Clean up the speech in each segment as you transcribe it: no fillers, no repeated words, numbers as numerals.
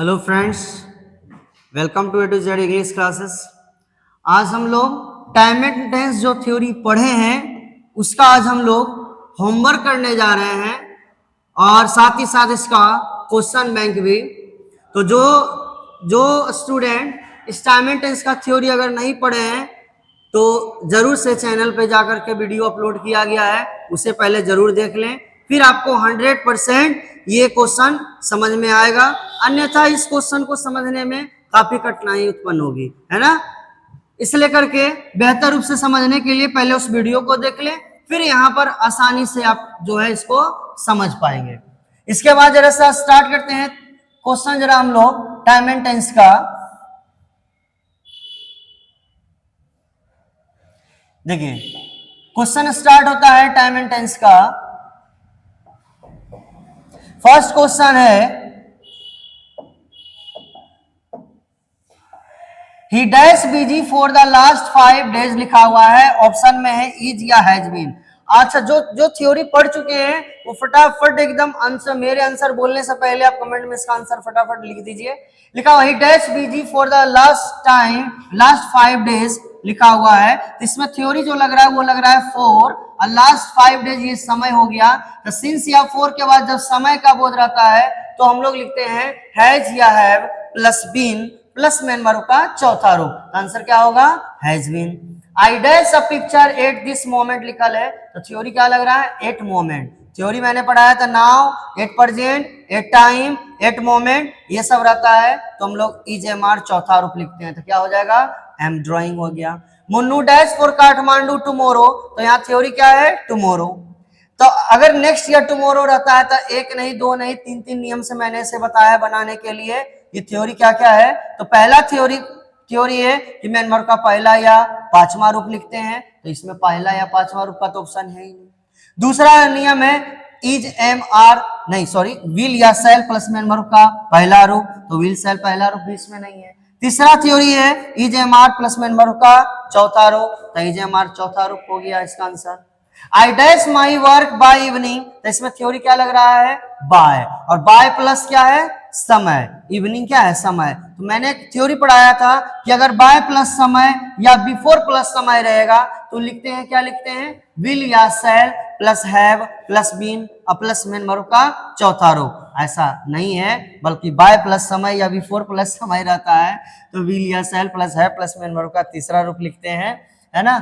Hello friends, welcome to A to Z English classes. आज हम लोग टाइम एंड टेंस जो थ्योरी पढ़े हैं उसका आज हम लोग होमवर्क करने जा रहे हैं और साथ ही साथ इसका क्वेश्चन बैंक भी। तो जो जो स्टूडेंट इस टाइम एंड टेंस का थ्योरी अगर नहीं पढ़े हैं तो जरूर से चैनल पे जाकर के वीडियो अपलोड किया गया है, उसे पहले जरूर देख लें, फिर आपको 100% ये क्वेश्चन समझ में आएगा। अन्यथा इस क्वेश्चन को समझने में काफी कठिनाई उत्पन्न होगी, है ना। इसलिए करके बेहतर रूप से समझने के लिए पहले उस वीडियो को देख लें, फिर यहाँ पर आसानी से आप जो है इसको समझ पाएंगे। इसके बाद जरा सा स्टार्ट करते हैं क्वेश्चन जरा हम लोग टाइम एंड टेंस का। देखिए क्वेश्चन स्टार्ट होता है टाइम एंड टेंस का। फर्स्ट क्वेश्चन है he dash busy for the last 5 days लिखा हुआ है, ऑप्शन में है इज या हैज बीन। अच्छा, जो थ्योरी पढ़ चुके हैं वो फटाफट एकदम आंसर, मेरे आंसर बोलने से पहले आप कमेंट में इसका आंसर फटाफट लिख दीजिए। लिखा हुआ ही dash busy for the last 5 days लिखा हुआ है, तो इसमें थ्योरी जो लग रहा है वो लग रहा है फॉर और लास्ट 5 days ये समय हो गया। तो सिंस या फॉर के बाद जब समय का बोध रहता है तो हम लोग लिखते हैं हैज या have plus been plus main verb का चौथा रूप। आंसर क्या होगा? Has been. I dash a picture at this moment लिखल है, तो थ्योरी क्या लग रहा है? At moment. थ्योरी मैंने पढ़ाया था now, at present, at time, at moment, ये सब रहता है तो हम लोग इज एम आर चौथा रूप लिखते हैं, तो क्या हो जाएगा? एम ड्राइंग हो गया। Munnu dash for Kathmandu tomorrow, तो यहाँ थ्योरी क्या है? टुमारो। तो अगर नेक्स्ट ईयर टुमारो रहता है तो एक नहीं, दो नहीं, तीन तीन नियम से मैंने इसे बताया बनाने के लिए। ये थ्योरी क्या क्या है? तो पहला थ्योरी है कि मेन वर्ब का पहला या पांचवा रूप लिखते हैं, तो इसमें पहला या पांचवा रूप का तो ऑप्शन है ही नहीं। दूसरा नियम है इज एम आर नहीं सॉरी विल या सेल प्लस मेन वर्ब का पहला रूप, तो विल सेल पहला रूप भी इसमें नहीं है। तीसरा थ्योरी है is am are plus main verb का चौथा रूप, तो इज एम आर चौथा रूप हो गया इसका answer. I dash my work by evening, तो इसमें थ्योरी क्या लग रहा है? बाय, और बाय प्लस क्या है? समय। इवनिंग क्या है? समय। तो मैंने थ्योरी पढ़ाया था कि अगर बाय प्लस समय या बिफोर प्लस समय रहेगा तो लिखते हैं, क्या लिखते हैं? विल या shall plus have plus been और प्लस मेन वर्ब का चौथा रूप। ऐसा नहीं है, बल्कि बाय प्लस समय या बिफोर प्लस समय रहता है तो विल या shall plus have plus main verb का तीसरा रूप लिखते हैं, है ना।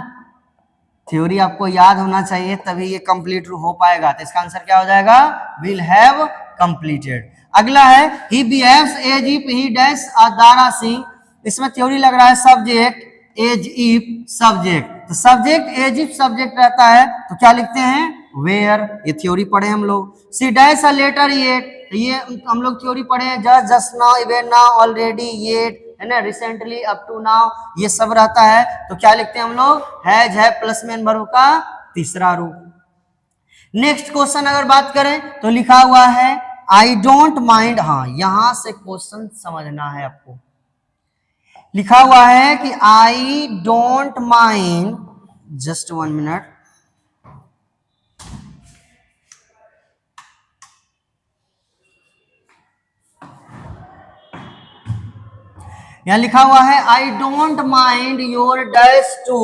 थ्योरी आपको याद होना चाहिए तभी ये कंप्लीट हो पाएगा। तो इसका आंसर क्या हो जाएगा? Will have completed. अगला है he behaves as if he dash Dara Singh, इसमें थ्योरी लग रहा है सब्जेक्ट एज इफ सब्जेक्ट, तो सब्जेक्ट एज इफ सब्जेक्ट रहता है तो क्या लिखते हैं? वेयर। ये थ्योरी पढ़े हम लोग। See dash a letter yet, ये हम लोग थ्योरी पढ़े हैं just now, even now, already, yet, है ना, रिसेंटली, अप टू नाउ, ये सब रहता है तो क्या लिखते हैं हम लोग? हैज है प्लस मेन वर्ब का तीसरा रूप। नेक्स्ट क्वेश्चन अगर बात करें तो लिखा हुआ है आई डोंट माइंड। हाँ, यहां से क्वेश्चन समझना है आपको। लिखा हुआ है कि I don't mind, just 1 minute, यहां लिखा हुआ है I don't mind your dash to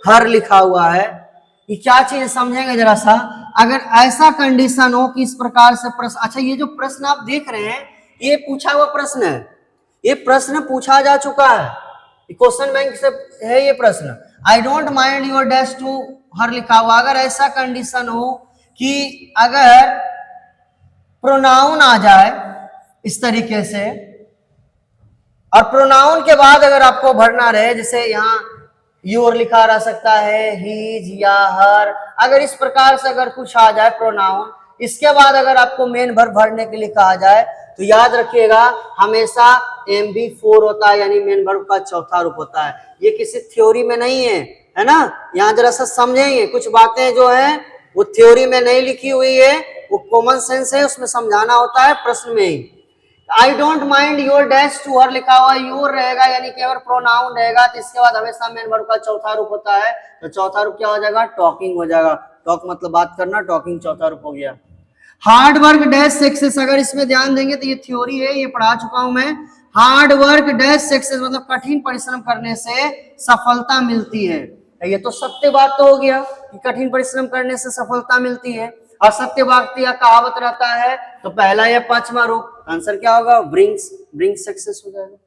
her लिखा हुआ है। ये क्या चीज समझेंगे जरा सा। अगर ऐसा कंडीशन हो कि इस प्रकार से प्रश्न, अच्छा ये जो प्रश्न आप देख रहे हैं ये पूछा हुआ प्रश्न है, ये प्रश्न पूछा जा चुका है, क्वेश्चन बैंक से है ये प्रश्न। I don't mind your dash to her लिखा हुआ। अगर ऐसा कंडीशन हो कि अगर प्रोनाउन आ जाए इस तरीके से और प्रोनाउन के बाद अगर आपको भरना रहे, जैसे यहाँ योर लिखा रह सकता है, हीज या हर, अगर इस प्रकार से अगर कुछ आ जाए प्रोनाउन, इसके बाद अगर आपको मेन वर्ब भरने के लिए कहा जाए तो याद रखिएगा हमेशा MB4 होता है, यानी मेन वर्ब का चौथा रूप होता है। ये किसी थ्योरी में नहीं है ना। यहाँ जरा सा समझेंगे, कुछ बातें जो है वो थ्योरी में नहीं लिखी हुई है, वो कॉमन सेंस है, उसमें समझाना होता है प्रश्न में ही। I don't mind your dash to her लिखा हुआ, योर रहेगा यानी कि अगर प्रोनाउन रहेगा तो इसके बाद हमेशा मेन वर्ब का चौथा रूप होता है, तो चौथा रूप क्या हो जाएगा? टॉकिंग हो जाएगा। टॉक मतलब बात करना, टॉकिंग चौथा रूप हो गया। हार्ड वर्क डैश सक्सेस, अगर इसमें ध्यान देंगे तो ये थ्योरी है, ये पढ़ा चुका हूं मैं। हार्ड वर्क डैश सक्सेस मतलब कठिन परिश्रम करने से सफलता मिलती है। ये तो सत्य बात तो हो गया कि कठिन परिश्रम करने से सफलता मिलती है, और सत्य वाक्य या कहावत रहता है तो पहला या पांचवा रूप आंसर क्या होगा, ब्रिंग्स सक्सेस हो जाएगा।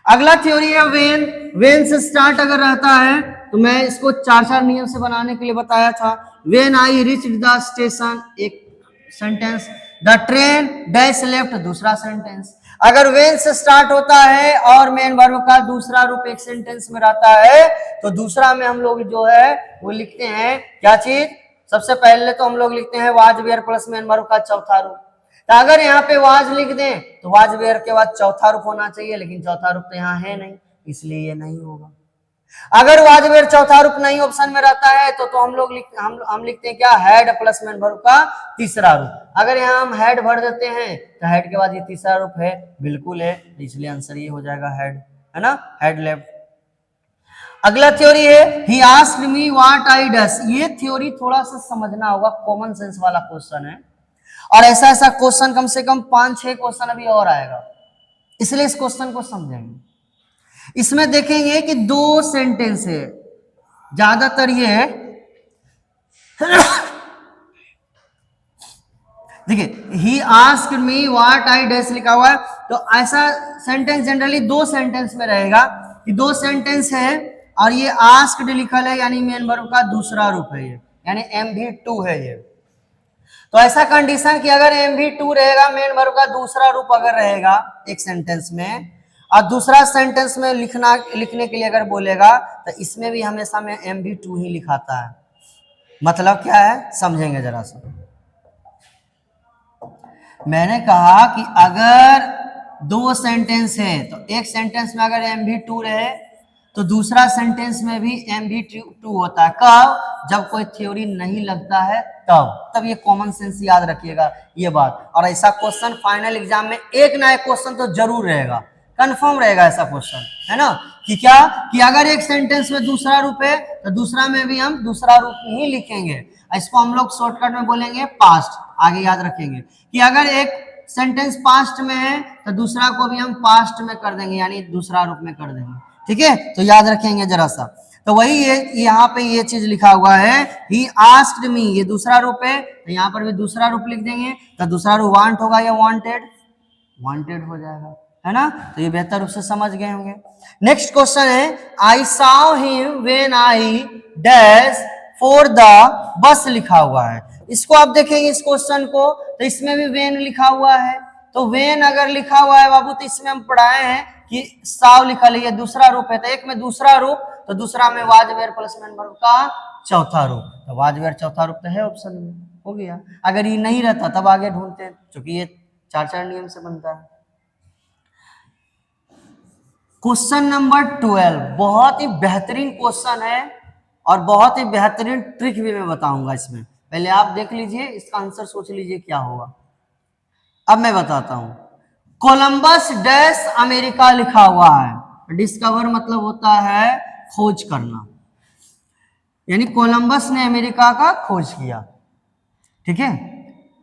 अगला थ्योरी है वेन से स्टार्ट अगर रहता है तो मैं इसको चार चार नियम से बनाने के लिए बताया था। When I reach the station एक सेंटेंस, द ट्रेन डैश लेफ्ट दूसरा सेंटेंस। अगर वेन से स्टार्ट होता है और मेन वर्ब का दूसरा रूप एक सेंटेंस में रहता है तो दूसरा में हम लोग जो है वो लिखते हैं क्या चीज, सबसे पहले तो हम लोग लिखते हैं was were plus main verb का चौथा रूप। तो अगर यहाँ पे वाज लिख दें तो वाज वेयर के बाद चौथा रूप होना चाहिए, लेकिन चौथा रूप तो यहाँ है नहीं, इसलिए ये नहीं होगा। अगर वाज वेयर चौथा रूप नहीं ऑप्शन में रहता है तो हम लोग हम लिखते हैं क्या, हैड प्लस मेन वर्ब का तीसरा रूप। अगर यहाँ हम हैड भर देते हैं तो हैड के बाद ये तीसरा रूप है, बिल्कुल है, इसलिए आंसर ये हो जाएगा हैड, है ना, हैड लेफ्ट। अगला थ्योरी है he asked me what I डस। ये थ्योरी थोड़ा सा समझना होगा, कॉमन सेंस वाला क्वेश्चन है, और ऐसा ऐसा क्वेश्चन कम से कम 5-6 क्वेश्चन अभी और आएगा, इसलिए इस क्वेश्चन को समझेंगे। इसमें देखेंगे कि दो सेंटेंस है, ज्यादातर ये है देखिए he asked me what I डस लिखा हुआ है, तो ऐसा सेंटेंस जनरली दो सेंटेंस में रहेगा कि दो सेंटेंस है और ये आस्क्ड लिखल है, यानी मेन वर्ब का दूसरा रूप है ये, यानी MV2 है ये। तो ऐसा कंडीशन कि अगर MV2 रहेगा, मेन वर्ब का दूसरा रूप अगर रहेगा एक सेंटेंस में, और दूसरा सेंटेंस में लिखने के लिए अगर बोलेगा तो इसमें भी हमेशा में MV2 ही लिखाता है। मतलब क्या है समझेंगे जरा सा। मैंने कहा कि अगर दो सेंटेंस है तो एक सेंटेंस में अगर MV2 रहे तो दूसरा सेंटेंस में भी MV2 होता है। कब, जब कोई थ्योरी नहीं लगता है तब ये कॉमन सेंस याद रखिएगा ये बात। और ऐसा क्वेश्चन फाइनल एग्जाम में एक ना एक क्वेश्चन तो जरूर रहेगा, कंफर्म रहेगा ऐसा क्वेश्चन, है ना, कि क्या कि अगर एक सेंटेंस में दूसरा रूप है तो दूसरा में भी हम दूसरा रूप ही लिखेंगे। इसको हम लोग शॉर्टकट में बोलेंगे पास्ट, आगे याद रखेंगे कि अगर एक सेंटेंस पास्ट में है तो दूसरा को भी हम पास्ट में कर देंगे, यानी दूसरा रूप में कर देंगे, ठीक है, तो याद रखेंगे जरा सा। तो वही ये यहाँ पे ये चीज लिखा हुआ है ही आस्क्ड मी, ये दूसरा रूप है तो यहाँ पर भी दूसरा रूप लिख देंगे, तो दूसरा रूप वांट होगा या वांटेड, वांटेड हो जाएगा, है ना, तो ये बेहतर रूप से समझ गए होंगे। नेक्स्ट क्वेश्चन है I saw him when I dash for the bus लिखा हुआ है। इसको आप देखेंगे इस क्वेश्चन को तो इसमें भी वेन लिखा हुआ है, तो वेन अगर लिखा हुआ है बाबू तो इसमें हम पढ़ाए हैं कि साव लिखा है, दूसरा रूप है, तो एक में दूसरा रूप तो दूसरा में was were plus main verb का चौथा रूप, तो वाज वेयर चौथा रूप तो है ऑप्शन में, हो गया। अगर ये नहीं रहता तब आगे ढूंढते हैं, क्योंकि ये 4-4 नियम से बनता है। क्वेश्चन नंबर 12 बहुत ही बेहतरीन क्वेश्चन है और बहुत ही बेहतरीन ट्रिक भी मैं बताऊंगा इसमें, पहले आप देख लीजिए, इसका आंसर सोच लीजिए क्या होगा। अब मैं बताता हूं, कोलंबस डैश अमेरिका लिखा हुआ है, डिस्कवर मतलब होता है खोज करना, यानी कोलंबस ने अमेरिका का खोज किया, ठीक है।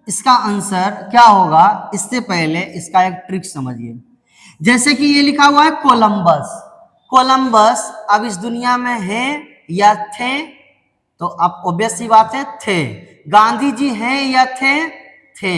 इसका आंसर क्या होगा, इससे पहले इसका एक ट्रिक समझिए। जैसे कि ये लिखा हुआ है कोलंबस, कोलंबस अब इस दुनिया में है या थे, तो अब ऑब्वियस सी बात है थे। गांधी जी हैं या थे।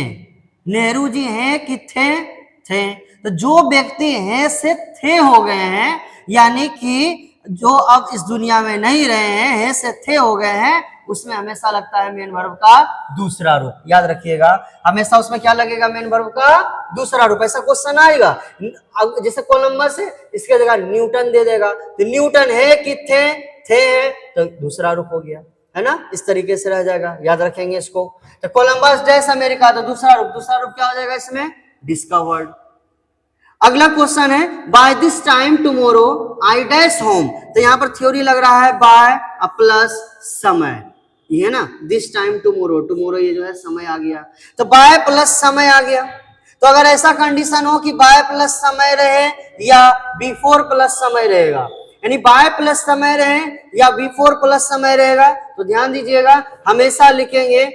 नेहरू जी हैं कि थे। तो जो व्यक्ति हैं से थे हो गए हैं, यानी कि जो अब इस दुनिया में नहीं रहे हैं से थे हो गए हैं, उसमें हमेशा लगता है मेन वर्ब का दूसरा रूप, याद रखिएगा, हमेशा उसमें क्या लगेगा, मेन वर्ब का दूसरा रूप। ऐसा क्वेश्चन आएगा, जैसे कोलंबस है इसके जगह न्यूटन दे देगा, तो न्यूटन है कि थे है तो दूसरा रूप हो गया, है ना, इस तरीके से रह जाएगा, याद रखेंगे इसको। तो कोलंबस डैश अमेरिका, तो दूसरा रूप क्या हो जाएगा इसमें, डिस्कवर्ड। अगला क्वेश्चन है by this time tomorrow I dash home, तो यहां पर थ्योरी लग रहा है बाय प्लस समय, ये है ना, दिस टाइम टुमारो ये जो है समय आ गया, तो बाय प्लस समय आ गया। तो अगर ऐसा कंडीशन हो कि बाय प्लस समय रहे या बिफोर प्लस समय रहेगा, यानी बाय प्लस समय रहे या बिफोर प्लस समय रहेगा, तो ध्यान दीजिएगा हमेशा लिखेंगे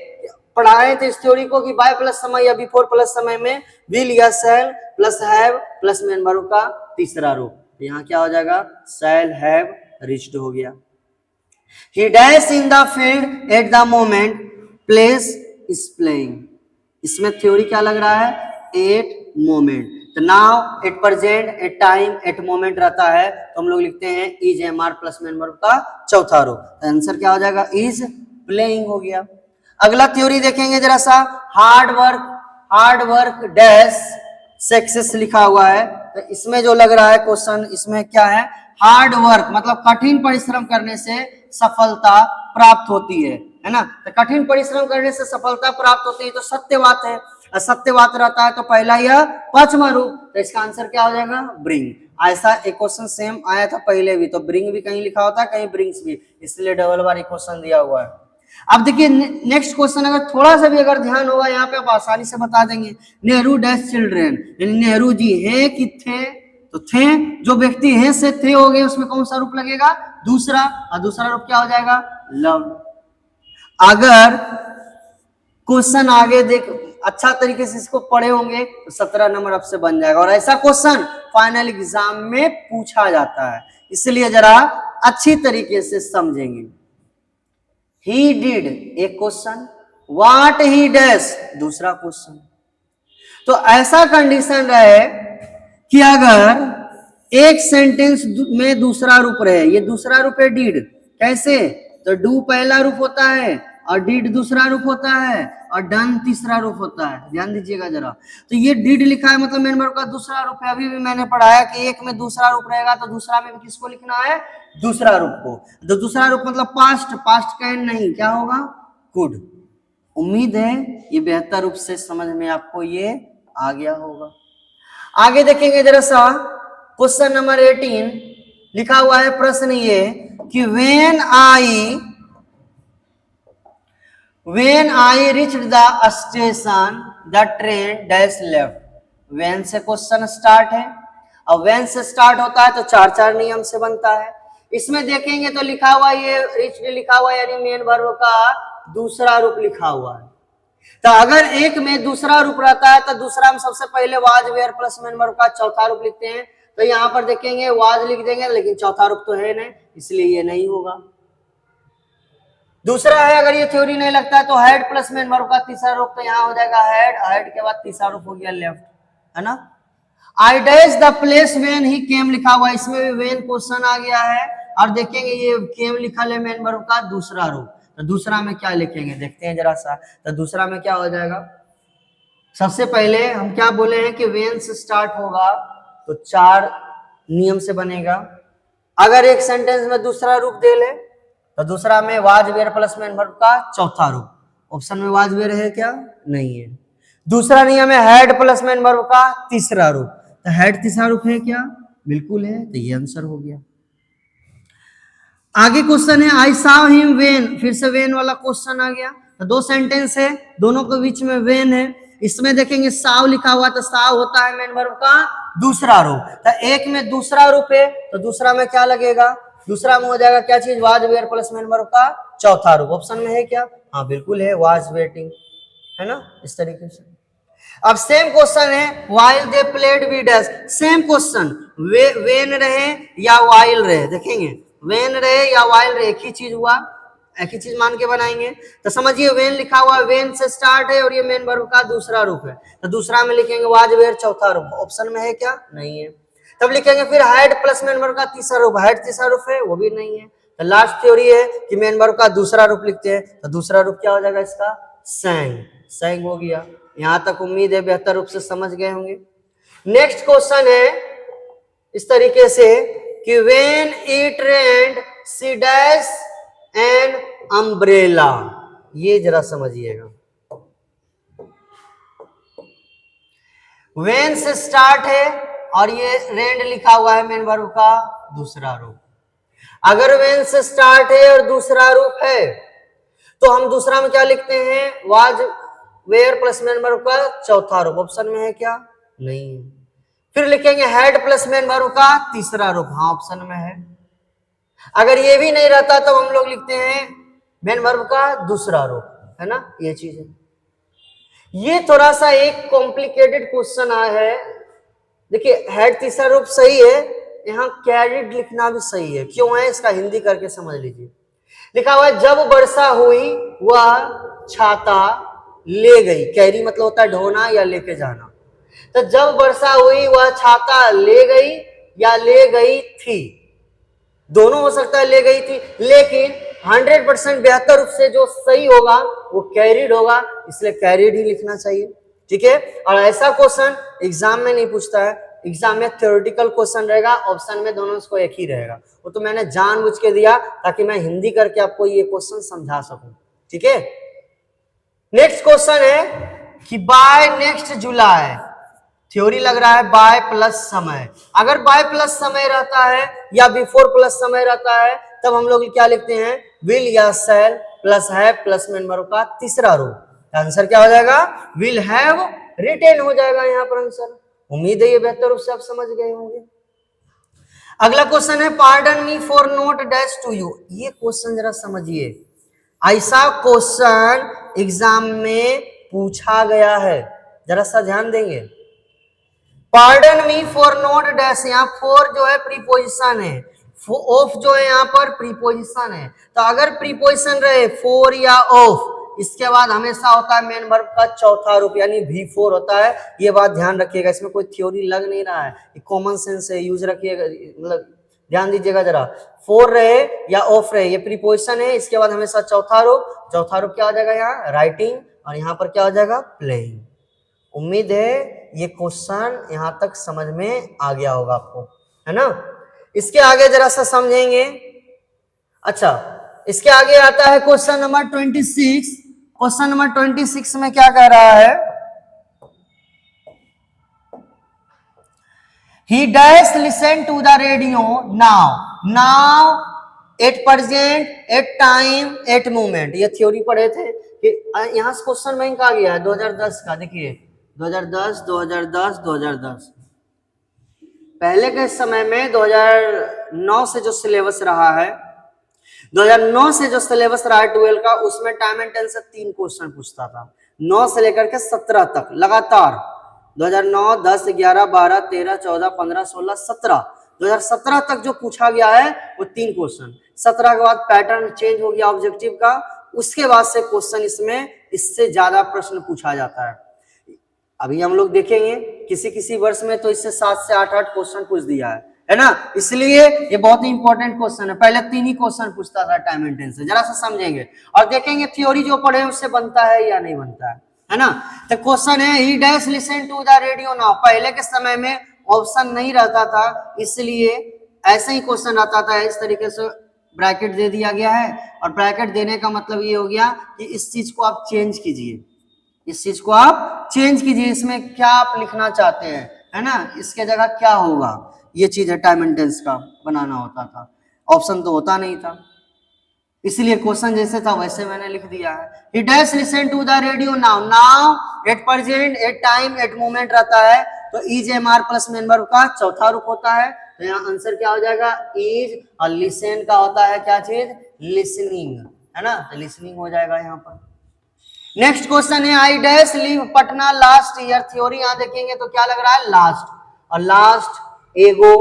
पढ़ाए थे इस थ्योरी को कि बाय प्लस समय या बिफोर प्लस समय में विल या शैल plus have plus main verb का तीसरा रूप। यहाँ क्या हो जाएगा, शैल हैव रिच्ड हो गया। He dash in the field at the moment place is playing. इसमें थ्योरी क्या लग रहा है, एट मोमेंट। तो now at present at time at moment रहता है तो हम लोग लिखते हैं is am are plus main verb का चौथा रूप। तो आंसर क्या हो जाएगा, इज प्लेइंग हो गया। अगला थ्योरी देखेंगे जरा सा, हार्ड वर्क डैश सक्सेस लिखा हुआ है। तो इसमें जो लग रहा है क्वेश्चन, इसमें क्या है, हार्ड वर्क मतलब कठिन परिश्रम करने से सफलता प्राप्त होती है ना। तो कठिन परिश्रम करने से सफलता प्राप्त होती है तो सत्य बात है, असत्य बात रहता है तो पहला यह पांचवा रूप। तो इसका आंसर क्या हो जाएगा, ब्रिंग। ऐसा एक क्वेश्चन सेम आया था पहले भी, तो ब्रिंग भी कहीं लिखा होता है कहीं ब्रिंग्स भी, इसलिए डबल बार क्वेश्चन दिया हुआ है। अब देखिए नेक्स्ट क्वेश्चन, अगर थोड़ा सा भी अगर ध्यान होगा यहाँ पे आप आसानी से बता देंगे। नेहरू डैश चिल्ड्रेन, यानी नेहरू जी है कि थे, तो थे, जो व्यक्ति है से थे हो गए, उसमें कौन सा रूप लगेगा, दूसरा, और दूसरा रूप क्या हो जाएगा, लव। अगर क्वेश्चन आगे देख अच्छा तरीके से इसको पढ़े होंगे तो 17 नंबर आपसे बन जाएगा, और ऐसा क्वेश्चन फाइनल एग्जाम में पूछा जाता है, इसलिए जरा अच्छी तरीके से समझेंगे। ही डिड एक क्वेश्चन, व्हाट ही डैश दूसरा क्वेश्चन। तो ऐसा कंडीशन रहे कि अगर एक सेंटेंस में दूसरा रूप रहे, ये दूसरा रूप है डिड, कैसे, तो डू पहला रूप होता है और डिड दूसरा रूप होता है और डन तीसरा रूप होता है, ध्यान दीजिएगा जरा। तो ये डिड लिखा है मतलब मेन वर्ब का दूसरा रूप है। अभी भी मैंने पढ़ाया कि एक में दूसरा रूप रहेगा तो दूसरा में किसको लिखना है, दूसरा रूप को। तो दूसरा रूप मतलब पास्ट, पास्ट कैन नहीं, क्या होगा, कुड। उम्मीद है ये बेहतर रूप से समझ में आपको ये आ गया होगा। आगे देखेंगे जरा सा, क्वेश्चन नंबर 18 लिखा हुआ है प्रश्न ये कि when I reached the station the train dash left. When से क्वेश्चन स्टार्ट है, और व्हेन से स्टार्ट होता है तो चार चार नियम से बनता है। इसमें देखेंगे तो लिखा हुआ ये रिच्ड लिखा हुआ है, यानी मेन वर्ब का दूसरा रूप लिखा हुआ है। तो अगर एक में दूसरा रूप रहता है तो दूसरा में सबसे पहले was were plus main verb का चौथा रूप लिखते हैं। तो यहाँ पर देखेंगे वाज लिख देंगे, लेकिन चौथा रूप तो है नहीं, इसलिए ये नहीं होगा। दूसरा है, अगर ये थ्योरी नहीं लगता है तो हेड प्लस मेन वर्ब का तीसरा रूप, तो यहाँ हो जाएगा हेड, हेड के बाद तीसरा रूप हो गया लेफ्ट, है ना। I dash the place when he came लिखा हुआ है, इसमें भी व्हेन क्वेश्चन आ गया है, और देखेंगे ये केम लिखा है मेन वर्ब का दूसरा रूप। तो दूसरा में क्या लिखेंगे देखते हैं जरा सा। तो दूसरा में क्या हो जाएगा, सबसे पहले हम क्या बोले हैं कि व्हेन से स्टार्ट होगा तो चार नियम से बनेगा। अगर एक सेंटेंस में दूसरा रूप दे ले तो दूसरा में was were plus main verb का चौथा रूप। ऑप्शन में वाज वेयर है क्या, नहीं है। दूसरा नियम है हेड प्लस मेन वर्ब का तीसरा रूप। तो हेड तीसरा रूप है क्या, बिल्कुल है, तो ये आंसर हो गया। आगे क्वेश्चन है आई सॉ हिम व्हेन, फिर से व्हेन वाला क्वेश्चन आ गया। तो दो सेंटेंस है, दोनों के बीच में व्हेन है। इसमें देखेंगे साव लिखा हुआ, तो साव होता है मेन वर्ब का दूसरा रूप। तो एक में दूसरा रूप है तो दूसरा में क्या लगेगा, दूसरा में हो जाएगा क्या चीज, was were plus main verb का चौथा रूप। ऑप्शन में है क्या, हाँ बिल्कुल है, वाज वेटिंग, है ना, इस तरीके से। अब सेम क्वेश्चन है while they played we dash, same question, when रहे या वाइल रहे, देखेंगे वेन रहे या वाइल रहे, एक ही चीज हुआ, एक ही चीज मान के बनाएंगे। तो समझिए वेन लिखा हुआ, वेन से स्टार्ट है और ये मेन वर्ब का दूसरा रूप है, तो दूसरा में लिखेंगे वाज वेयर चौथा रूप। ऑप्शन में है क्या, नहीं है। तब लिखेंगे फिर हेड प्लस मेन वर्ब का तीसरा रूप, हेड तीसरा रूप है, वो भी नहीं है। तो लास्ट थ्योरी है कि मेन वर्ब का दूसरा रूप लिखते हैं, तो दूसरा रूप क्या हो जाएगा इसका, सैंग, सैंग हो गया। यहां तक उम्मीद है बेहतर रूप से समझ गए होंगे। नेक्स्ट क्वेश्चन है इस तरीके से कि when it rained she dash an umbrella. ये जरा समझिएगा, व्हेन से स्टार्ट है और ये रेंड लिखा हुआ है मेन वर्ब का दूसरा रूप। अगर व्हेन से स्टार्ट है और दूसरा रूप है तो हम दूसरा में क्या लिखते हैं, was were plus main verb का चौथा रूप। ऑप्शन में है क्या, नहीं है। फिर लिखेंगे हेड प्लस मेन वर्ब का तीसरा रूप, हाँ ऑप्शन में है। अगर ये भी नहीं रहता तो हम लोग लिखते हैं मेन वर्ब का दूसरा रूप, है ना, ये चीज है। ये थोड़ा सा एक कॉम्प्लिकेटेड क्वेश्चन आया है। देखिए हेड तीसरा रूप सही है, यहाँ कैरिड लिखना भी सही है, क्यों है इसका हिंदी करके समझ लीजिए। लिखा हुआ है जब वर्षा हुई वह छाता ले गई, कैरी मतलब होता है ढोना या लेके जाना। तो जब वर्षा हुई वह छाता ले गई या ले गई थी, दोनों हो सकता है ले गई थी, लेकिन 100% बेहतर रूप से जो सही होगा वो कैरिड होगा, इसलिए कैरिड ही लिखना चाहिए। ठीक है, और ऐसा क्वेश्चन एग्जाम में नहीं पूछता है, एग्जाम में थ्योरेटिकल क्वेश्चन रहेगा, ऑप्शन में दोनों इसको एक ही रहेगा। वो तो मैंने जानबूझ के दिया ताकि मैं हिंदी करके आपको ये क्वेश्चन समझा सकूं। ठीक है, नेक्स्ट क्वेश्चन है कि बाय नेक्स्ट जुलाई, थ्योरी लग रहा है बाय प्लस समय। अगर बाय प्लस समय रहता है या बिफोर प्लस समय रहता है तब हम लोग क्या लिखते हैं, विल या शैल प्लस हैव प्लस मेंबर का तीसरा रूप। आंसर क्या हो जाएगा, विल हैव रिटेन हो जाएगा यहाँ पर आंसर। उम्मीद है ये बेहतर रूप से आप समझ गए होंगे। अगला क्वेश्चन है pardon me for not dash to you. ये क्वेश्चन जरा समझिए, ऐसा क्वेश्चन एग्जाम में पूछा गया है, जरा सा ध्यान देंगे। Pardon me for not dash, यहाँ फॉर जो है प्रीपोजिशन है, ऑफ जो है यहाँ पर प्रीपोजिशन है। तो अगर प्रीपोजिशन रहे फॉर या ऑफ, इसके बाद हमेशा होता है मेन वर्ब का चौथा रूप यानी V4 होता है। ये बात ध्यान रखिएगा, इसमें कोई थ्योरी लग नहीं रहा है, कॉमन सेंस है, यूज रखिएगा, मतलब ध्यान दीजिएगा जरा। फॉर रहे या ऑफ रहे, ये प्रीपोजिशन है, इसके बाद हमेशा चौथा रूप। चौथा रूप क्या हो जाएगा यहाँ, राइटिंग, और यहाँ पर क्या हो जाएगा, प्लेइंग। उम्मीद है ये क्वेश्चन यहां तक समझ में आ गया होगा आपको, है ना। इसके आगे जरा सा समझेंगे। अच्छा, इसके आगे आता है क्वेश्चन नंबर 26। क्वेश्चन नंबर 26 में क्या कह रहा है, he dash listen to the radio now at present at time at moment। ये थ्योरी पढ़े थे कि यहाँ से क्वेश्चन बैंक आ गया है 2010 का। देखिए 2010 पहले के समय में 2009 से जो सिलेबस रहा है, 2009 से जो सिलेबस रहा है 12 का, उसमें टाइम एंड टेंस से 3 क्वेश्चन पूछता था, 9 से लेकर के 17 तक लगातार। 2009, 10, 11, 12, 13, 14, 15, 16, 17, 2017 तक जो पूछा गया है वो 3 क्वेश्चन। 17 के बाद पैटर्न चेंज हो गया ऑब्जेक्टिव का, उसके बाद से क्वेश्चन इसमें इससे ज्यादा प्रश्न पूछा जाता है। अभी हम लोग देखेंगे किसी किसी वर्ष में तो इससे 7 से 8 क्वेश्चन पूछ दिया है ना। इसलिए ये बहुत ही इंपॉर्टेंट क्वेश्चन है। पहले 3 ही क्वेश्चन पूछता था टाइम एंड टेंस से, जरा सा समझेंगे और देखेंगे थ्योरी जो पढ़े उससे बनता है या नहीं बनता है ना। तो क्वेश्चन है he dash listen to the radio now. पहले के समय में ऑप्शन नहीं रहता था, इसलिए ऐसे ही क्वेश्चन आता था, इस तरीके से ब्रैकेट दे दिया गया है, और ब्रैकेट देने का मतलब ये हो गया कि इस चीज को आप चेंज कीजिए, इस चीज को आप चेंज कीजिए, इसमें क्या आप लिखना चाहते हैं, है ना, इसके जगह क्या होगा, ये चीज है टाइम एंड टेंस का बनाना होता था, ऑप्शन तो होता नहीं था, इसलिए क्वेश्चन जैसे था वैसे मैंने लिख दिया है। He does listen to the radio now, at present, at time, at moment रहता है, तो is am are plus main verb का चौथा रूप होता है, तो यहाँ आंसर क्या हो जाएगा, इज, और लिसन का होता है क्या चीज, लिसनिंग, है ना, तो लिसनिंग हो जाएगा यहाँ पर। नेक्स्ट क्वेश्चन है I dash leave Patna last year. Theory यहाँ देखेंगे तो क्या लग रहा है, लास्ट, और लास्ट, एगो,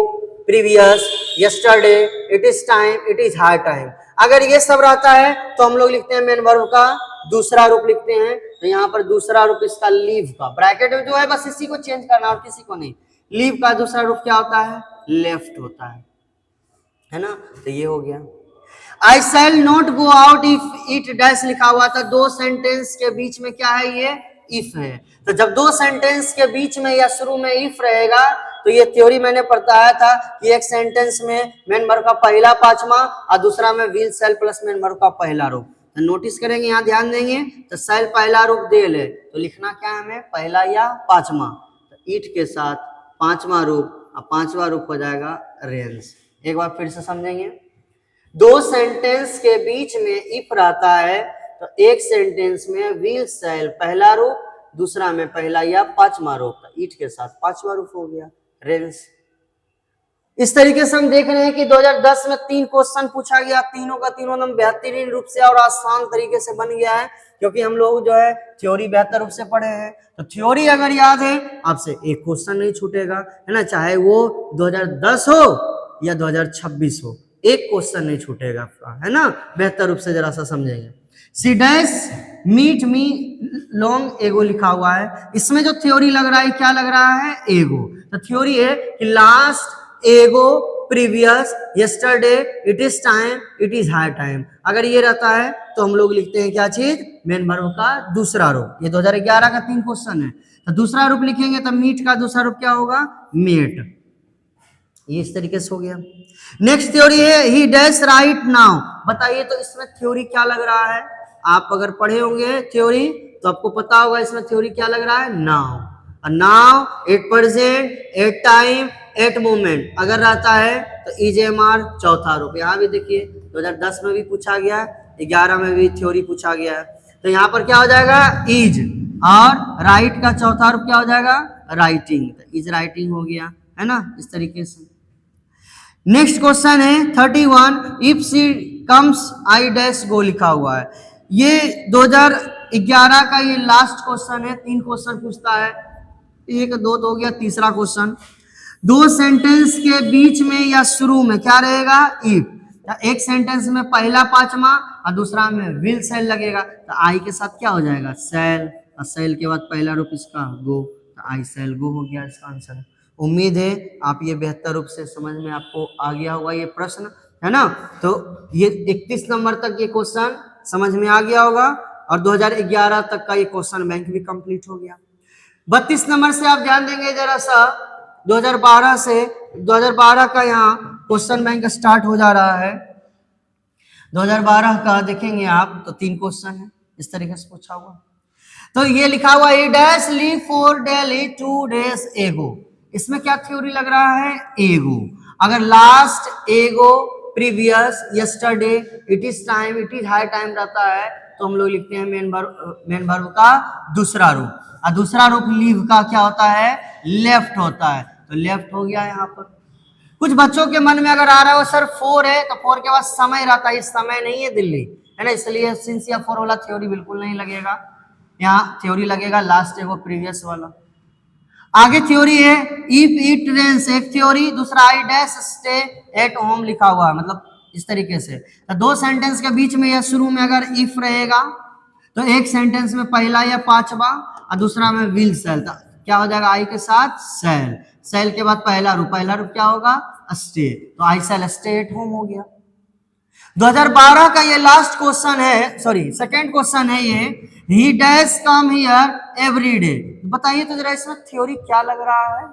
previous, yesterday, it is time, it is high time. अगर ये सब रहता है तो हम लोग लिखते हैं मेन वर्ब का दूसरा रूप लिखते हैं, तो यहाँ पर दूसरा रूप इसका लीव का, ब्रैकेट में जो है बस इसी को चेंज करना और किसी को नहीं। लीव का दूसरा रूप क्या होता है, लेफ्ट होता है ना, तो ये हो गया। I shall not go out if it dash लिखा हुआ था, दो सेंटेंस के बीच में क्या है, ये इफ है। तो जब दो सेंटेंस के बीच में या शुरू में इफ रहेगा तो ये थ्योरी मैंने पढ़ाया था कि एक सेंटेंस में मेन वर्ब का पहला पांचवा और दूसरा में will shell plus main verb का पहला रूप। तो नोटिस करेंगे, यहाँ ध्यान देंगे, तो शैल पहला रूप दे ले तो लिखना क्या है हमें, पहला या पांचवा, तो इट के साथ पांचवा रूप, और पांचवा रूप हो जाएगा रेंस। एक बार फिर से समझेंगे, दो सेंटेंस के बीच में इफ रहता है तो एक सेंटेंस में विल शैल पहला रूप, दूसरा में पहला या पांचवा रूप, इट के साथ पांचवा रूप हो गया रेंस। इस तरीके से हम देख रहे हैं कि 2010 में 3 क्वेश्चन पूछा गया, तीनों का तीनों एकदम बेहतरीन रूप से और आसान तरीके से बन गया है, क्योंकि हम लोग जो है थ्योरी बेहतर रूप से पढ़े हैं। तो थ्योरी अगर याद है आपसे एक क्वेश्चन नहीं छूटेगा, है ना, चाहे वो 2010 हो या 2026 हो, एक क्वेश्चन नहीं छूटेगा आपका, है ना। बेहतर रूप से जरा सा समझेंगे। She dash meet me long ago लिखा हुआ है, इसमें जो थ्योरी लग रहा है क्या लग रहा है, एगो। तो थ्योरी है कि लास्ट एगो previous yesterday it is time it is high time. अगर ये रहता है तो हम लोग लिखते हैं क्या चीज, मेन वर्ब का दूसरा रूप। ये 2011 का 3 क्वेश्चन है, तो दूसरा रूप लिखेंगे तो मीट का दूसरा रूप क्या होगा, मेट। ये इस तरीके से हो गया। नेक्स्ट थ्योरी है ही डैश राइट नाउ। बताइए तो इसमें थ्योरी क्या लग रहा है, आप अगर पढ़े होंगे थ्योरी तो आपको पता होगा इसमें थ्योरी क्या लग रहा है, now. Now at present at time at moment अगर रहता है तो ईजेएमआर चौथा रूप। यहाँ भी देखिए 2010 में भी पूछा गया है, 11 में भी थ्योरी पूछा गया है। तो यहाँ पर क्या हो जाएगा, इज, और राइट का चौथा रूप क्या हो जाएगा, राइटिंग। तो इज राइटिंग हो गया, है ना, इस तरीके से। नेक्स्ट क्वेश्चन है 31, if she comes I dash go लिखा हुआ है। ये 2011 का ये लास्ट क्वेश्चन है, 3 क्वेश्चन पूछता है, 1 2 तो हो गया, तीसरा क्वेश्चन। 2 सेंटेंस के बीच में या शुरू में क्या रहेगा, इफ। एक सेंटेंस में पहला पांचवा और दूसरा में विल सेल लगेगा, तो आई के साथ क्या हो जाएगा, सेल, और सेल के बाद पहला रूप इसका गो, तो आई सेल गो हो गया इसका आंसर। उम्मीद है आप ये बेहतर रूप से समझ में आपको आ गया होगा ये प्रश्न, है ना। तो ये 31 नंबर तक ये क्वेश्चन समझ में आ गया होगा, और 2011 तक का ये क्वेश्चन बैंक भी कंप्लीट हो गया। 32 नंबर से आप ध्यान देंगे जरा सा, 2012 से 2012 का यहाँ क्वेश्चन बैंक स्टार्ट हो जा रहा है। 2012 का देखेंगे आप तो 3 क्वेश्चन है इस तरीके से पूछा हुआ। तो ये लिखा हुआ है dash leave for Delhi 2 days एगो। इसमें क्या थ्योरी लग रहा है, एगो। अगर लास्ट एगो previous yesterday it is time it is high time रहता है तो हम लोग लिखते हैं मेन वर्ब का दूसरा रूप, और दूसरा रूप लीव का क्या होता है, लेफ्ट होता है। तो लेफ्ट हो गया यहाँ पर। कुछ बच्चों के मन में अगर आ रहा है वो सर 4 है तो 4 के बाद समय रहता है, ये समय नहीं है दिल्ली, है ना, इसलिए सिंस या 4 वाला थ्योरी बिल्कुल नहीं लगेगा। यहाँ थ्योरी लगेगा लास्ट एगो प्रीवियस वाला। आगे थ्योरी है इफ इट रेन्स, एक थ्योरी, दूसरा I dash stay at home लिखा हुआ है, मतलब इस तरीके से। तो 2 सेंटेंस के बीच में या शुरू में अगर इफ रहेगा तो एक सेंटेंस में पहला या पांचवा और दूसरा में विल सेल, क्या हो जाएगा, आई के साथ सेल, सेल के बाद पहला रूप क्या होगा, स्टे, तो आई सेल स्टे एट होम हो गया। 2012 का ये लास्ट क्वेश्चन है, सॉरी सेकंड क्वेश्चन है ये, ही dash come here every day. बताइए तो जरा इसमें थ्योरी क्या लग रहा है,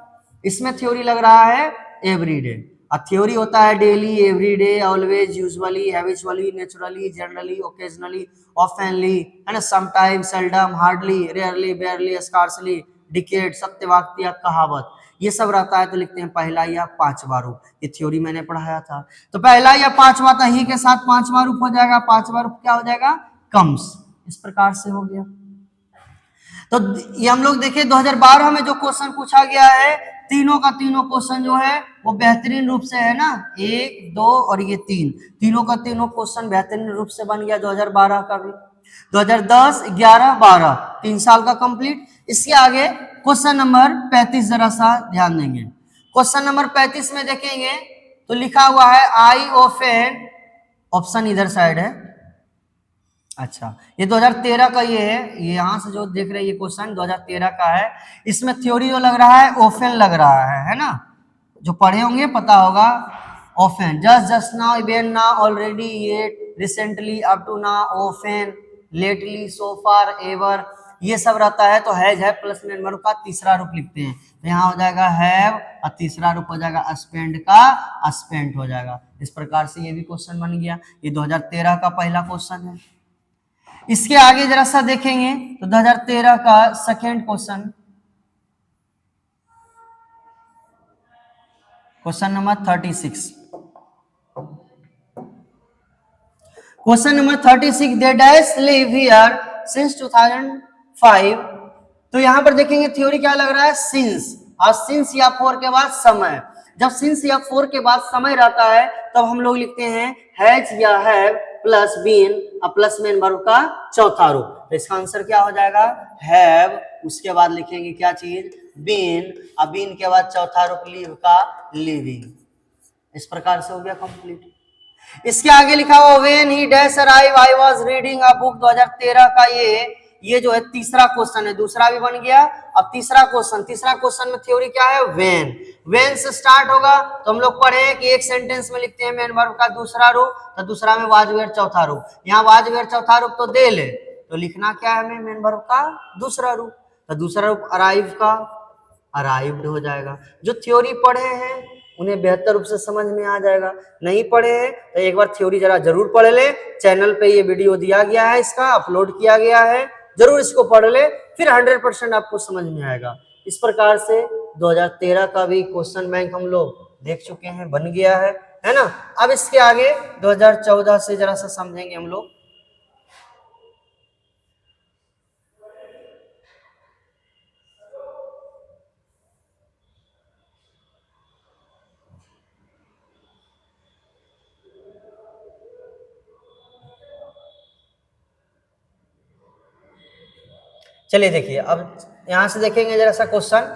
इसमें थ्योरी लग रहा है एवरी डे। और थ्योरी होता है daily, every day, always, usually, habitually, naturally, generally, occasionally, oftenly, है ना, sometime, seldom, hardly, rarely, barely, scarcely, decade, सत्यवाक्य, कहावत, ये सब रहता है तो लिखते हैं पहला या पांचवा रूप। ये थ्योरी मैंने पढ़ाया था। तो पहला या पांचवा तो ही के साथ पांचवा रूप हो जाएगा, पांचवा रूप क्या हो जाएगा, कम्स, इस प्रकार से हो गया। तो ये हम लोग देखें 2012 में जो क्वेश्चन पूछा गया है, तीनों का तीनों क्वेश्चन जो है वो बेहतरीन रूप से, है ना, 1 2 और ये 3, तीनों का तीनों क्वेश्चन बेहतरीन रूप से बन गया 2012 का भी। 2010 11 12 3 साल का कंप्लीट। इसके आगे क्वेश्चन नंबर 35 जरा सा ध्यान देंगे। क्वेश्चन नंबर 35 में देखेंगे तो लिखा हुआ है आई ऑफेन, ऑप्शन इधर साइड है, अच्छा ये 2013 का ये है, ये यहां से जो देख रहे हैं ये क्वेश्चन 2013 का है। इसमें थ्योरी जो लग रहा है ऑफेन लग रहा है ना, जो पढ़े होंगे पता होगा। Often, just now, even now, already, yet, recently, up to now, often, lately, so far, ever, ये सब रहता है। तो हैज है प्लस मेन वर्ब का तीसरा रूप लिखते हैं, तो यहाँ हो जाएगा हैव और तीसरा रूप हो जाएगा स्पेंड का स्पेंट हो जाएगा। इस प्रकार से ये भी क्वेश्चन बन गया। ये 2013 का पहला क्वेश्चन है। इसके आगे जरा सा देखेंगे तो 2013 का second question, question number 36। Question number 36, they dash live here since 2005। तो यहां पर देखेंगे थ्योरी क्या लग रहा है, सिंस, और सिंस या फॉर के बाद समय। जब सिंस या फॉर के बाद समय रहता है तब हम लोग लिखते हैं हैज या have plus been plus main verb का चौथा रूप। तो इसका आंसर क्या हो जाएगा हैव, उसके बाद लिखेंगे क्या चीज बीन, अब बीन के बाद चौथा रूप लीव का लिविंग। इस प्रकार से हो गया कंप्लीट। इसके आगे लिखा हुआ when he dash arrive I was reading a book 2013 का ये जो है तीसरा क्वेश्चन है, दूसरा भी बन गया। अब तीसरा क्वेश्चन में थ्योरी क्या है व्हेन से स्टार्ट होगा। तो हम लोग पढ़े कि एक सेंटेंस में लिखते हैं मेन वर्ब का दूसरा रूप, तो दूसरा में वाज वेयर चौथा रूप। यहाँ वाज वेयर चौथा रूप तो दे ले, तो लिखना क्या है मेन वर्ब का दूसरा रूप, तो दूसरा रूप अराइव का अराइव्ड हो जाएगा। जो थ्योरी पढ़े हैं उन्हें बेहतर रूप से समझ में आ जाएगा, नहीं पढ़े हैं तो एक बार थ्योरी जरा जरूर पढ़ ले। चैनल पे ये वीडियो दिया गया है, इसका अपलोड किया गया है, जरूर इसको पढ़ ले, फिर 100% आपको समझ में आएगा। इस प्रकार से 2013 का भी क्वेश्चन बैंक हम लोग देख चुके हैं, बन गया है ना। अब इसके आगे 2014 से जरा सा समझेंगे हम लोग। चलिए देखिए, अब यहां से देखेंगे जरा सा क्वेश्चन।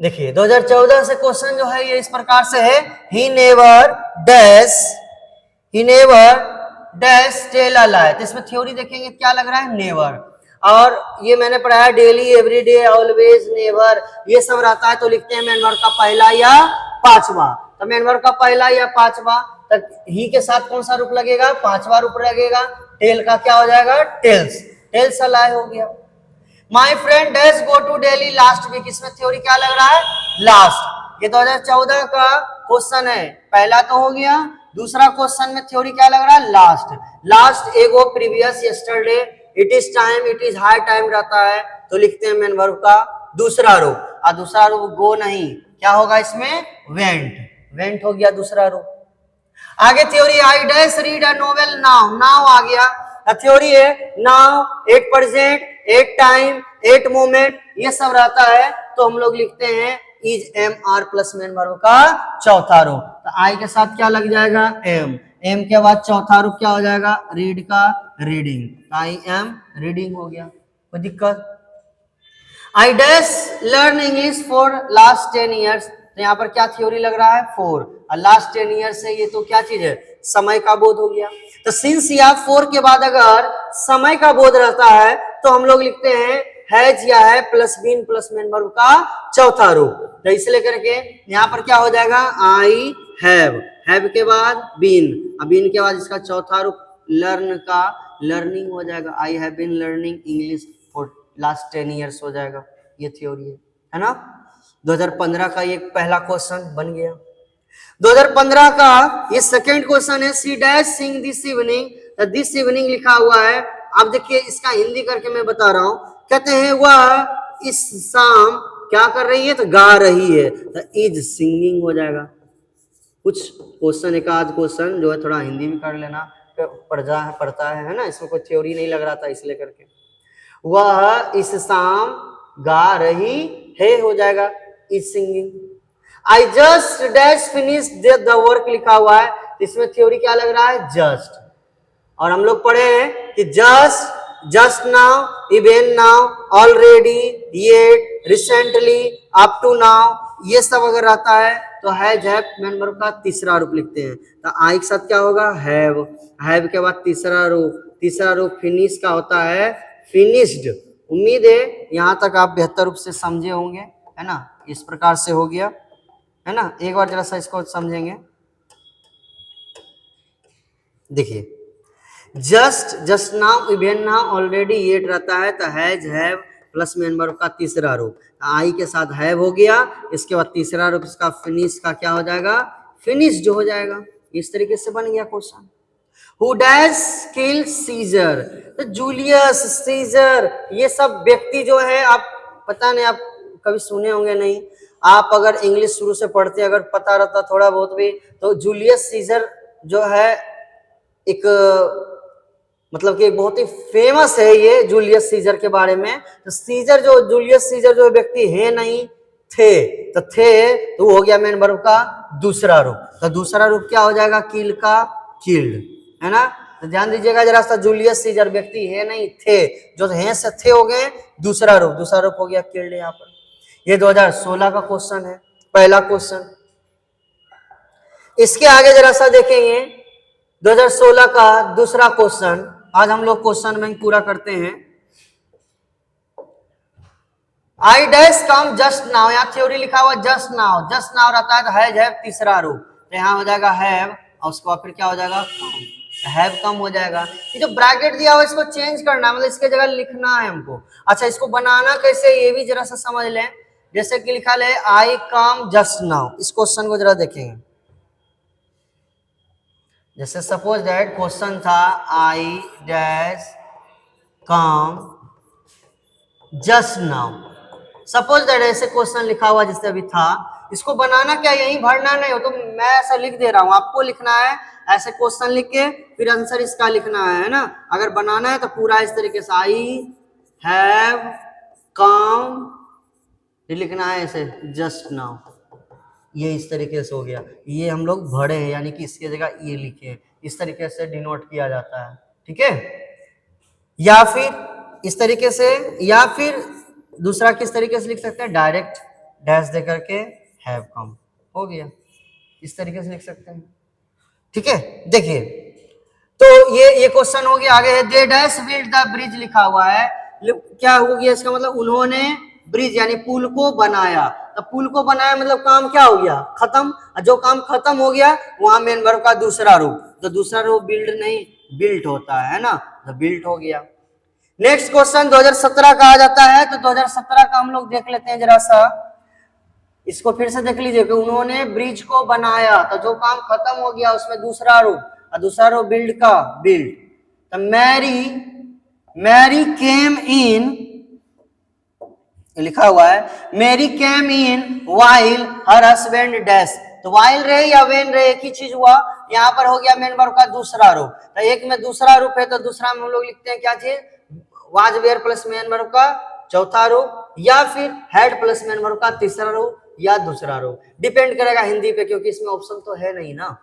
देखिए 2014 से क्वेश्चन जो है ये इस प्रकार से है, he never dash tell a lie. तो इसमें थ्योरी देखेंगे क्या लग रहा है नेवर, और ये मैंने पढ़ा है डेली एवरीडे ऑलवेज नेवर, ये सब रहता है तो लिखते हैं मेन वर्ब का पहला या पांचवा। तो मेन वर्ब का पहला या पांचवा, तो ही के साथ कौन सा रूप लगेगा पांचवा रूप लगेगा, टेल का क्या हो जाएगा टेल्स अ लाई हो गया। My friend dash go to Delhi last week, इसमें थ्योरी क्या लग रहा है लास्ट। ये 2014 का क्वेश्चन है, पहला तो हो गया, दूसरा क्वेश्चन में थ्योरी क्या लग रहा है लास्ट एगो previous yesterday it is time it is high time रहता है तो लिखते हैं मेन वर्ब का दूसरा रूप, और दूसरा रूप गो नहीं, क्या होगा इसमें वेंट हो गया दूसरा रूप। आगे theory I dash read a novel now आ गया। थ्योरी है now, at present, at time, at moment, ये सब रहता है तो हम लोग लिखते हैं is am are plus main verb का चौथा रूप। तो आई के साथ क्या लग जाएगा एम के बाद चौथा रूप क्या हो जाएगा रीड का रीडिंग, आई एम रीडिंग हो गया, कोई दिक्कत। I dash learn English for last 10 years, तो यहाँ पर क्या थ्योरी लग रहा है फोर, और लास्ट 10 ईयर्स से ये तो क्या चीज है समय का बोध हो गया। तो सिंस या फोर के बाद अगर समय का बोध रहता है तो हम लोग लिखते हैं हैज या have plus been plus main verb का चौथा रूप। तो इसलिए करके यहाँ पर क्या हो जाएगा आई हैव के बाद बीन, अब बीन के बाद इसका चौथा रूप लर्न का लर्निंग हो जाएगा, I have been learning English for last 10 years हो जाएगा। ये थ्योरी है ना। 2015 का ये पहला क्वेश्चन बन गया। 2015 का ये सेकंड क्वेश्चन है she dash sing this evening लिखा हुआ है। अब देखिए इसका हिंदी करके मैं बता रहा हूं, कहते हैं वह इस शाम क्या कर रही है तो गा रही है, तो इज सिंगिंग हो जाएगा। कुछ क्वेश्चन एक आध क्वेश्चन जो है थोड़ा हिंदी भी कर लेना पड़ता है ना, इसमें कोई थ्योरी नहीं लग रहा था इसलिए करके। वह इस शाम गा रही है हो जाएगा is singing. I just dash finish the work लिखा हुआ है, इसमें थ्योरी क्या लग रहा है जस्ट, और हम लोग पढ़े हैं कि just now, even now, already, yet, recently, up to now, ये सब अगर रहता है तो हैज मेन वर्ब का तीसरा रूप लिखते हैं। तो आई के साथ क्या होगा हैव के बाद तीसरा रूप फिनिश का होता है फिनिश्ड। उम्मीद है यहां तक आप बेहतर रूप से समझे होंगे, है ना। इस प्रकार से हो गया, है ना। एक बार जरा सा इसको समझेंगे। देखिए just now, even now, already, yet रहता है तो has have plus main verb का तीसरा रूप, आई के साथ हैव हो गया, इसके बाद तीसरा रूप इसका फिनिश का क्या हो जाएगा फिनिश्ड हो जाएगा। इस तरीके से बन गया question. Who dash kill Caesar, तो जूलियस सीजर ये सब व्यक्ति जो है, आप पता नहीं आप कभी सुने होंगे नहीं, आप अगर इंग्लिश शुरू से पढ़ते अगर पता रहता थोड़ा बहुत भी, तो जूलियस सीजर जो है एक मतलब कि बहुत ही फेमस है ये जूलियस सीजर के बारे में। तो सीजर जो जूलियस सीजर जो व्यक्ति है नहीं थे, तो थे तो वो हो गया मेन वर्ब का दूसरा रूप। तो दूसरा रूप क्या हो जाएगा? किल का किल्ड, है ना। तो ध्यान दीजिएगा जरा सा, जूलियस सीजर व्यक्ति है नहीं थे, जो हैं से थे हो गए दूसरा रूप, दूसरा रूप हो गया किल्ड यहाँ पर। ये 2016 का क्वेश्चन है, पहला क्वेश्चन। इसके आगे जरा सा देखेंगे 2016 का दूसरा क्वेश्चन। आज हम लोग क्वेश्चन बैंक पूरा करते हैं। I dash come just now, यहाँ थ्योरी लिखा हुआ जस्ट नाउ, जस्ट नाउ रहता है तो हैव तीसरा रूप, तो यहाँ हो जाएगा हैव और उसके बाद फिर क्या हो जाएगा? कम। हैव कम हो जाएगा। ये जो ब्रैकेट दिया हुआ है इसको चेंज करना है, मतलब इसके जगह लिखना है हमको। अच्छा, इसको बनाना कैसे ये भी जरा सा समझ लें। जैसे कि लिखा है आई कम जस्ट नाउ, इस क्वेश्चन को जरा देखेंगे। जैसे सपोज दैट क्वेश्चन था I dash come just now, suppose that ऐसे क्वेश्चन लिखा हुआ जैसे अभी था। इसको बनाना क्या, यही भरना नहीं हो तो मैं ऐसा लिख दे रहा हूं, आपको लिखना है ऐसे क्वेश्चन लिख के फिर आंसर इसका लिखना है ना। अगर बनाना है तो पूरा इस तरीके से आई हैव कम लिखना है ऐसे जस्ट नाउ, ये इस तरीके से हो गया। ये हम लोग भरे हैं, यानी कि इसकी जगह ये लिखे, इस तरीके से डिनोट किया जाता है, ठीक है। या फिर इस तरीके से, या फिर दूसरा किस तरीके से लिख सकते हैं, डायरेक्ट डैश दे करके हैव कम, हो गया, इस तरीके से लिख सकते हैं, ठीक है। देखिए तो ये क्वेश्चन हो गया। आगे है they dash build the bridge लिखा हुआ है, क्या हो गया इसका मतलब? उन्होंने ब्रिज यानी पुल को बनाया। तो पुल को बनाया मतलब काम क्या हो गया? खत्म। जो काम खत्म हो गया वहां मेन वर्ब का दूसरा रूप, तो दूसरा रूप बिल्ड नहीं बिल्ट होता है ना, तो बिल्ट हो गया। नेक्स्ट क्वेश्चन 2017 का आ जाता है, तो 2017 का हम लोग देख लेते हैं जरा सा। इसको फिर से देख लीजिए कि उन्होंने ब्रिज को बनाया, तो जो काम खत्म हो गया उसमें दूसरा रूप, और दूसरा रूप बिल्ड का बिल्ड। तो मैरी केम इन, लिखा हुआ है Mary came in while her husband dash, तो वाइल रहे या वेन रहे एक ही चीज हुआ। यहाँ पर हो गया मेन वर्ब का दूसरा रूप, तो एक में दूसरा रूप है तो दूसरा में हम लोग लिखते हैं क्या चीज? Was were plus main verb का चौथा रूप, या फिर हैड प्लस मेन वर्ब का तीसरा रूप, या दूसरा रूप, डिपेंड करेगा हिंदी पे, क्योंकि इसमें ऑप्शन तो है नहीं ना।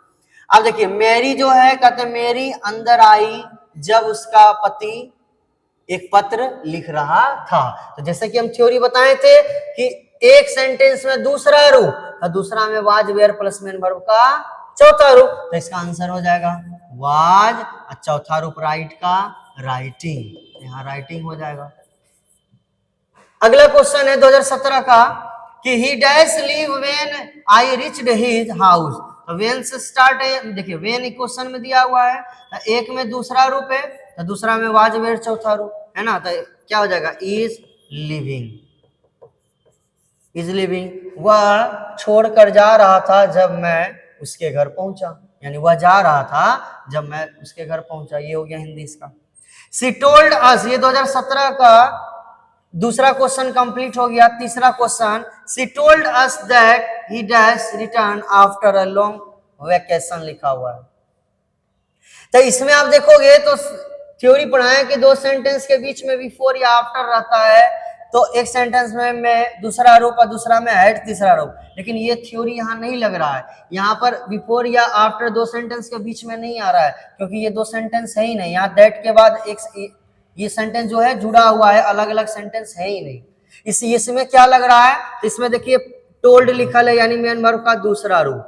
अब देखिए मेरी जो है, कहते मेरी अंदर आई जब उसका पति एक पत्र लिख रहा था। तो जैसे कि हम थ्योरी बताए थे कि एक सेंटेंस में दूसरा रूप और दूसरा में was were plus main verb का चौथा रूप, तो इसका आंसर हो जाएगा वाज और चौथा रूप राइट का राइटिंग, यहाँ राइटिंग हो जाएगा। अगला क्वेश्चन है 2017 का कि ही dash leave when I reached his house, तो वेन से स्टार्ट है। देखिए वेन क्वेश्चन में दिया हुआ है, तो एक में दूसरा रूप है तो दूसरा में वाज वेयर चौथा रूप है ना, तो क्या हो जाएगा? Is living, is living. वह छोड़कर जा रहा था जब मैं उसके घर पहुंचा, यानी वह जा रहा था जब मैं उसके घर पहुंचा, ये हो गया हिंदी इसका। सी टोल्ड अस, ये 2017 का दूसरा क्वेश्चन कंप्लीट हो गया। तीसरा question, C told us that he dash return after a long vacation लिखा हुआ है। तो इसमें आप देखोगे तो थ्योरी पढ़ाएं कि दो सेंटेंस के बीच में बिफोर या आफ्टर रहता है, तो एक सेंटेंस में मैं दूसरा रूप और दूसरा में हैड तीसरा रूप, लेकिन ये थ्योरी यहाँ नहीं लग रहा है। यहाँ पर बिफोर या आफ्टर दो सेंटेंस के बीच में नहीं आ रहा है, क्योंकि ये दो सेंटेंस है ही नहीं। यहाँ दैट के बाद एक ये सेंटेंस जो है जुड़ा हुआ है, अलग अलग सेंटेंस है ही नहीं। इसमें क्या लग रहा है? इसमें देखिए टोल्ड लिखा है, यानी मेन वर्ब का दूसरा रूप।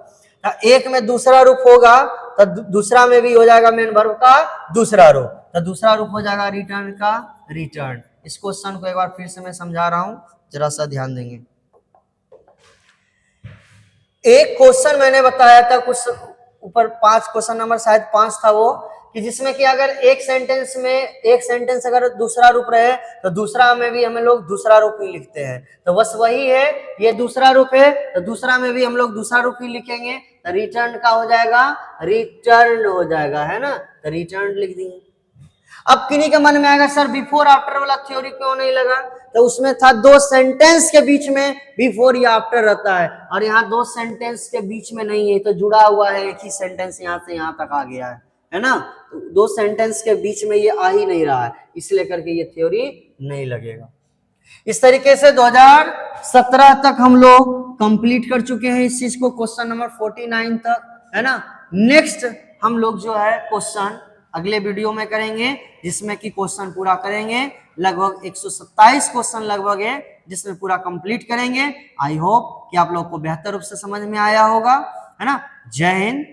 एक में दूसरा रूप होगा तो दूसरा में भी हो जाएगा मेन वर्ब का दूसरा रूप, तो दूसरा रूप हो जाएगा रिटर्न का रिटर्न। इस क्वेश्चन को एक बार फिर से मैं समझा रहा हूं, जरा सा ध्यान देंगे। एक क्वेश्चन मैंने बताया था कुछ ऊपर, 5 क्वेश्चन नंबर शायद 5 था वो, कि जिसमें कि अगर एक सेंटेंस अगर दूसरा रूप रहे तो दूसरा में भी हम लोग दूसरा रूप ही लिखते हैं। तो बस वही है, ये दूसरा रूप है तो दूसरा में भी हम लोग दूसरा रूप ही लिखेंगे, तो रिटर्न का हो जाएगा रिटर्न हो जाएगा, है ना, तो रिटर्न लिख देंगे। अब किन्हीं के मन में आएगा सर बिफोर आफ्टर वाला थ्योरी क्यों नहीं लगा? तो उसमें था दो सेंटेंस के बीच में बिफोर या आफ्टर रहता है, और यहाँ दो सेंटेंस के बीच में नहीं है, तो जुड़ा हुआ है एक ही सेंटेंस यहाँ से यहाँ तक आ गया है ना, तो दो सेंटेंस के बीच में ये आ ही नहीं रहा है, इसलिए करके ये थ्योरी नहीं लगेगा। इस तरीके से 2017 तक हम लोग कंप्लीट कर चुके हैं इस चीज को, क्वेश्चन नंबर 49 तक, है ना। नेक्स्ट हम लोग जो है क्वेश्चन अगले वीडियो में करेंगे, जिसमें कि क्वेश्चन पूरा करेंगे, लगभग 127 क्वेश्चन लगभग है, जिसमें पूरा कंप्लीट करेंगे। आई होप कि आप लोग को बेहतर रूप से समझ में आया होगा, है ना। जय हिंद।